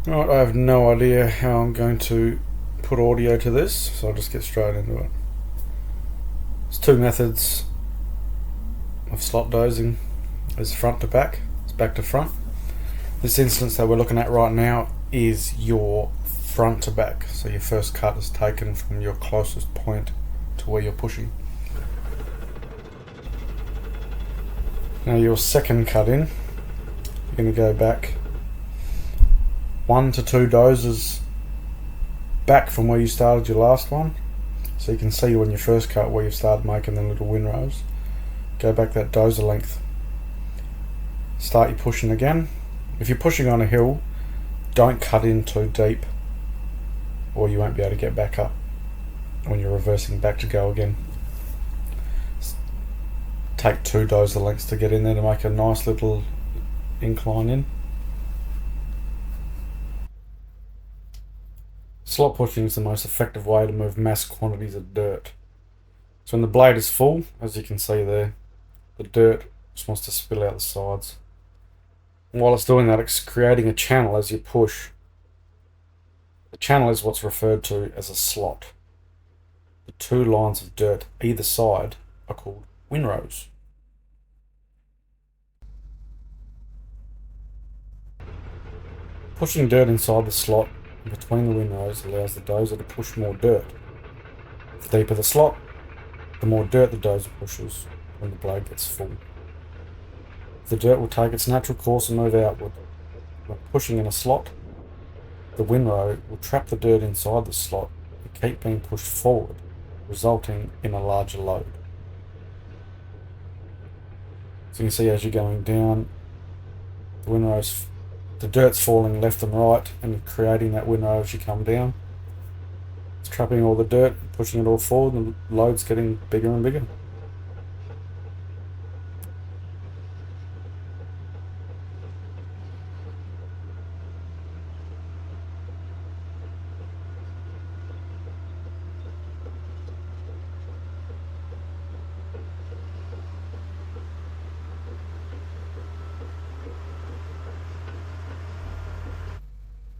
Right, I have no idea how I'm going to put audio to this, so I'll just get straight into it. There's two methods of slot dozing. There's front to back, it's back to front. This instance that we're looking at right now is your front to back, so your first cut is taken from your closest point to where you're pushing. Now your second cut in, you're going to go back 1 to 2 dozes back from where you started your last one, so you can see when you first cut where you've started making the little windrows. Go back that dozer length. Start your pushing again. If you're pushing on a hill, don't cut in too deep or you won't be able to get back up when you're reversing back to go again. Take 2 dozer lengths to get in there to make a nice little incline in. Slot pushing is the most effective way to move mass quantities of dirt. So when the blade is full, as you can see there, the dirt just wants to spill out the sides. And while it's doing that, it's creating a channel as you push. The channel is what's referred to as a slot. The 2 lines of dirt either side are called windrows. Pushing dirt inside the slot and between the windrows allows the dozer to push more dirt. The deeper the slot, the more dirt the dozer pushes when the blade gets full. The dirt will take its natural course and move outward. When pushing in a slot, the windrow will trap the dirt inside the slot and keep being pushed forward, resulting in a larger load. So you can see as you're going down, the dirt's falling left and right and creating that windrow as you come down. It's trapping all the dirt, pushing it all forward, and the load's getting bigger and bigger.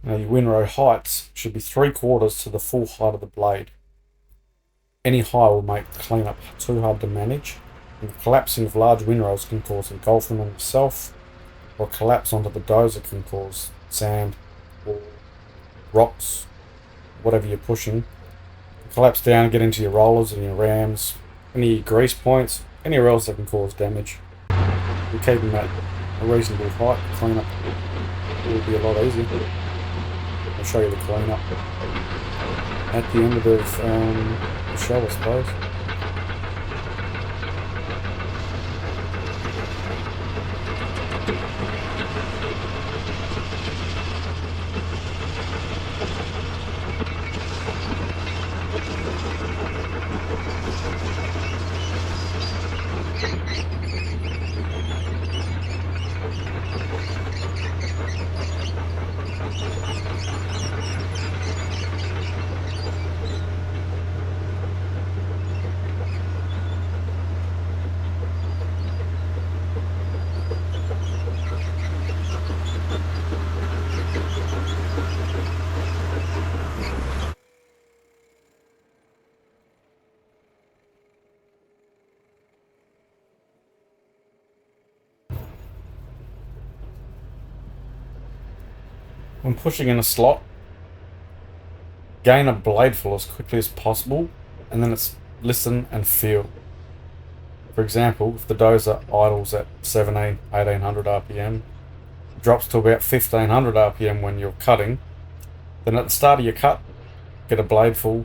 Now your windrow heights should be 3/4 to the full height of the blade. Any higher will make cleanup too hard to manage, and the collapsing of large windrows can cause engulfing on yourself, or collapse onto the dozer can cause sand or rocks, whatever you're pushing. Collapse down and get into your rollers and your rams, any grease points, anywhere else that can cause damage. You keep them at a reasonable height, cleanup will be a lot easier. I'll show you the cleanup at the end of the show, I suppose. When pushing in a slot, gain a bladeful as quickly as possible, and then it's listen and feel. For example, if the dozer idles at 1800 RPM, drops to about 1500 RPM when you're cutting, then at the start of your cut, get a bladeful.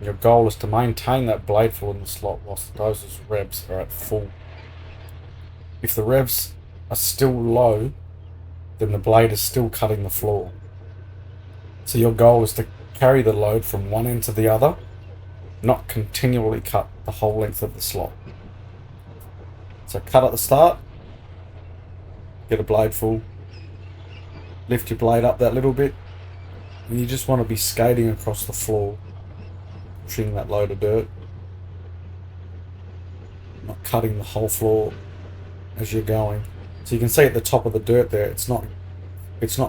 Your goal is to maintain that bladeful in the slot whilst the dozer's revs are at full. If the revs are still low, then the blade is still cutting the floor. So your goal is to carry the load from one end to the other, not continually cut the whole length of the slot. So cut at the start, get a blade full, lift your blade up that little bit, and you just want to be skating across the floor, pushing that load of dirt, not cutting the whole floor as you're going. So you can see at the top of the dirt there, it's not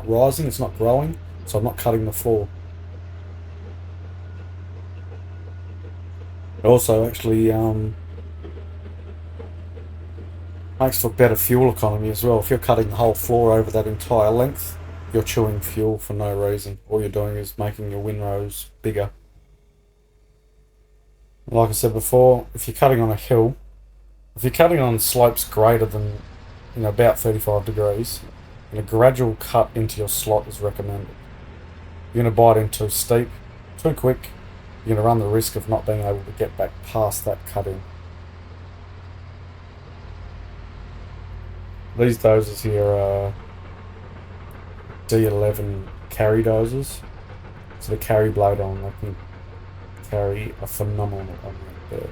rising, it's not growing, so I'm not cutting the floor. It also actually makes for better fuel economy as well. If you're cutting the whole floor over that entire length, you're chewing fuel for no reason. All you're doing is making your windrows bigger. Like I said before, if you're cutting on a hill, if you're cutting on slopes greater than, about 35 degrees, then a gradual cut into your slot is recommended. You're going to bite in too steep, too quick, you're going to run the risk of not being able to get back past that cut in. These dozers here are D11 carry dozers. So the carry blade on, they can carry a phenomenal amount of bird.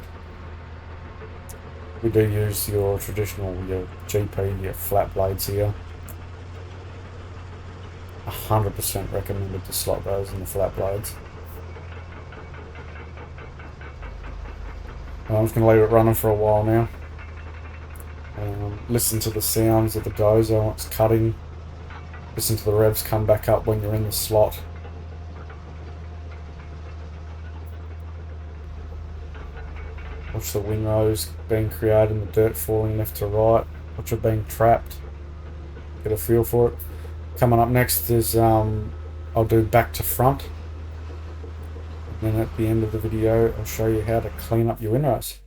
We do use your traditional, your GP, your flat blades here. 100% recommended to slot those in the flat blades. I'm just going to leave it running for a while now. Listen to the sounds of the dozer when it's cutting. Listen to the revs come back up when you're in the slot. Watch the windrows being created and the dirt falling left to right. Watch it being trapped. Get a feel for it. Coming up next is I'll do back to front. And then at the end of the video, I'll show you how to clean up your windrows.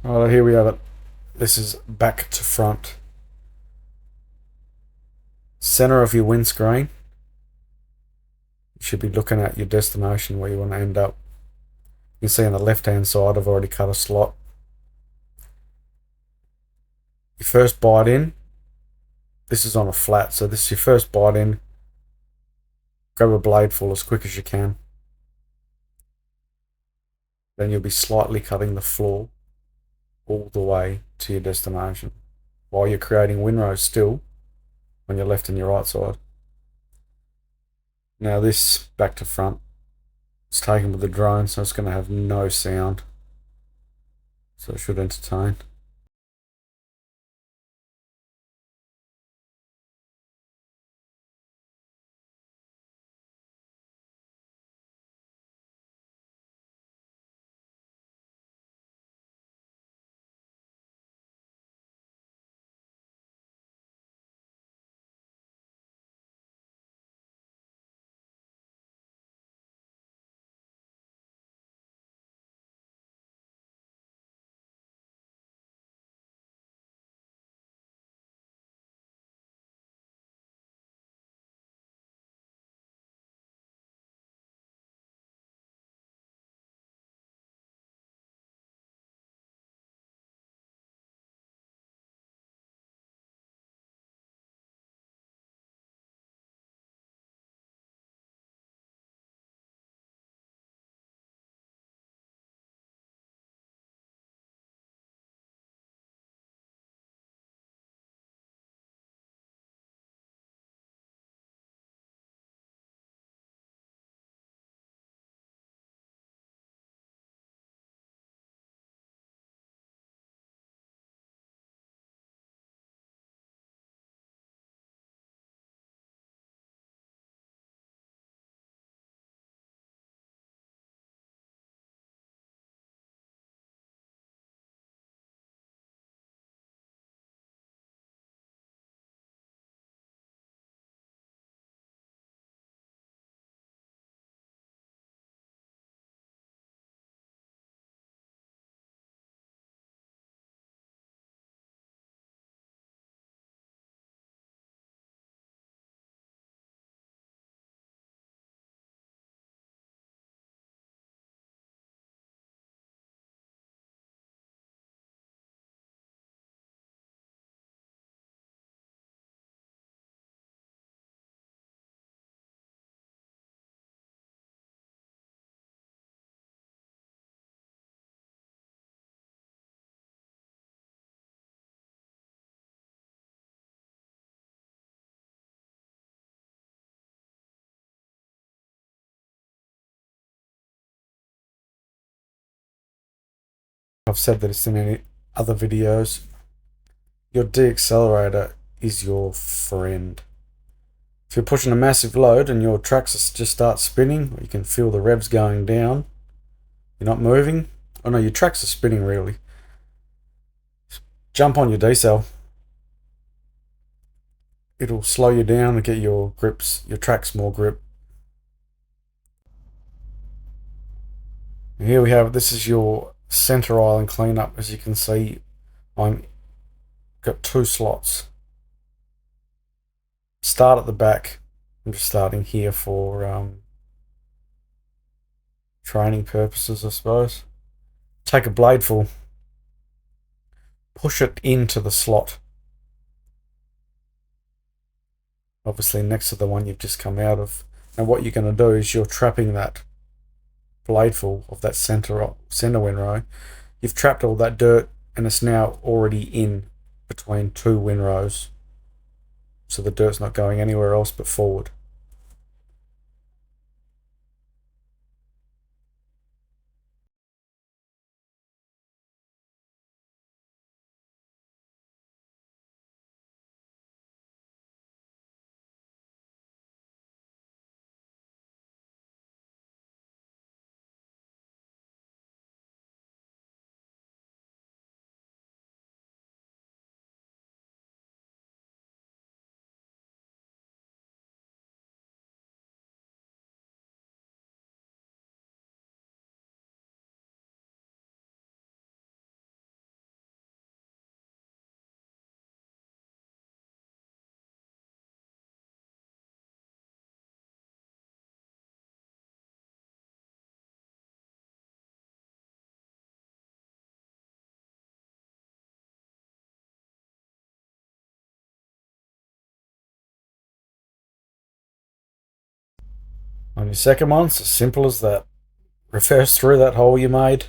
Alright, here we have it. This is back to front. Center of your windscreen. You should be looking at your destination where you want to end up. You can see on the left hand side I've already cut a slot. Your first bite in, this is on a flat, so this is your first bite in. Grab a blade full as quick as you can. Then you'll be slightly cutting the floor all the way to your destination while you're creating windrows still on your left and your right side. Now this back to front, it's taken with the drone, so it's going to have no sound, so it should entertain. I've said this in any other videos. Your deaccelerator is your friend. If you're pushing a massive load and your tracks just start spinning, or you can feel the revs going down, you're not moving. Oh no, your tracks are spinning really. Jump on your decel. It'll slow you down and get your grips, your tracks more grip. And here we have it. This is your center island cleanup. As you can see, I'm got 2 slots. Start at the back. I'm just starting here for training purposes, I suppose. Take a bladeful, push it into the slot. Obviously next to the one you've just come out of. And what you're going to do is you're trapping that bladeful of that center windrow. You've trapped all that dirt and it's now already in between 2 windrows. So the dirt's not going anywhere else but forward. On your second one, it's as simple as that. Reverse through that hole you made.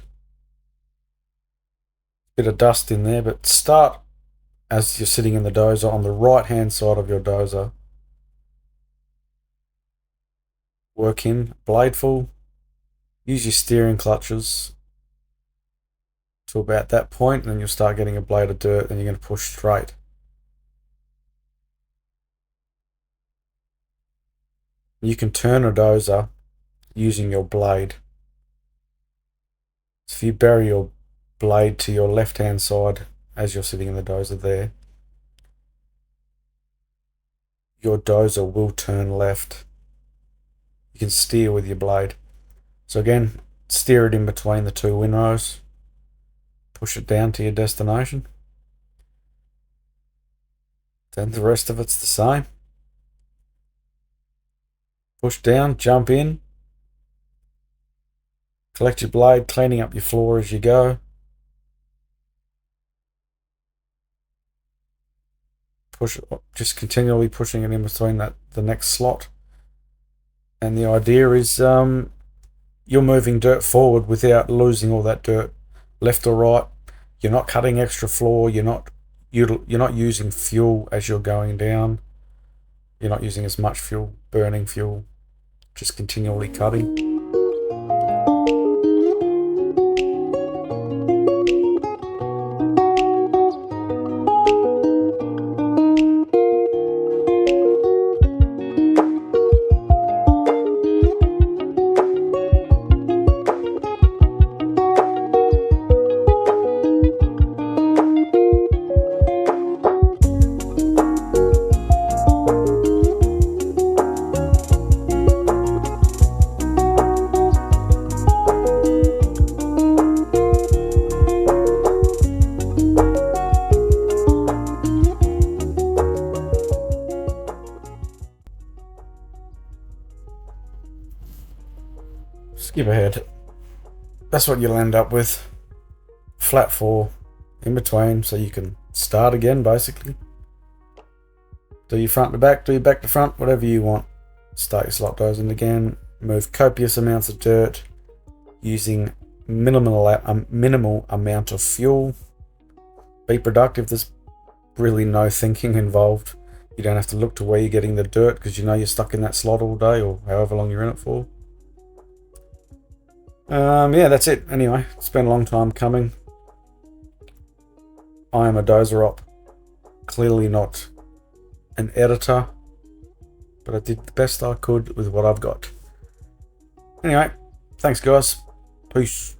Bit of dust in there, but start as you're sitting in the dozer on the right hand side of your dozer. Work in, bladeful. Use your steering clutches to about that point, and then you'll start getting a blade of dirt and you're going to push straight. You can turn a dozer using your blade. So if you bury your blade to your left hand side as you're sitting in the dozer there, your dozer will turn left. You can steer with your blade. So again, steer it in between the 2 windrows. Push it down to your destination. Then the rest of it's the same. Push down, jump in. Collect your blade, cleaning up your floor as you go. Push, just continually pushing it in between the next slot. And the idea is you're moving dirt forward without losing all that dirt left or right. You're not cutting extra floor. You're not using fuel as you're going down. You're not using as much fuel, burning fuel, just continually cutting. Skip ahead. That's what you'll end up with. Flat 4 in between, so you can start again basically. Do your front to back, do your back to front, whatever you want. Start your slot dozing again. Move copious amounts of dirt using minimal amount of fuel. Be productive. There's really no thinking involved. You don't have to look to where you're getting the dirt because you know you're stuck in that slot all day or however long you're in it for. Yeah, that's it. Anyway, it's been a long time coming. I am a dozer op, clearly not an editor, but I did the best I could with what I've got. Anyway, thanks guys. Peace.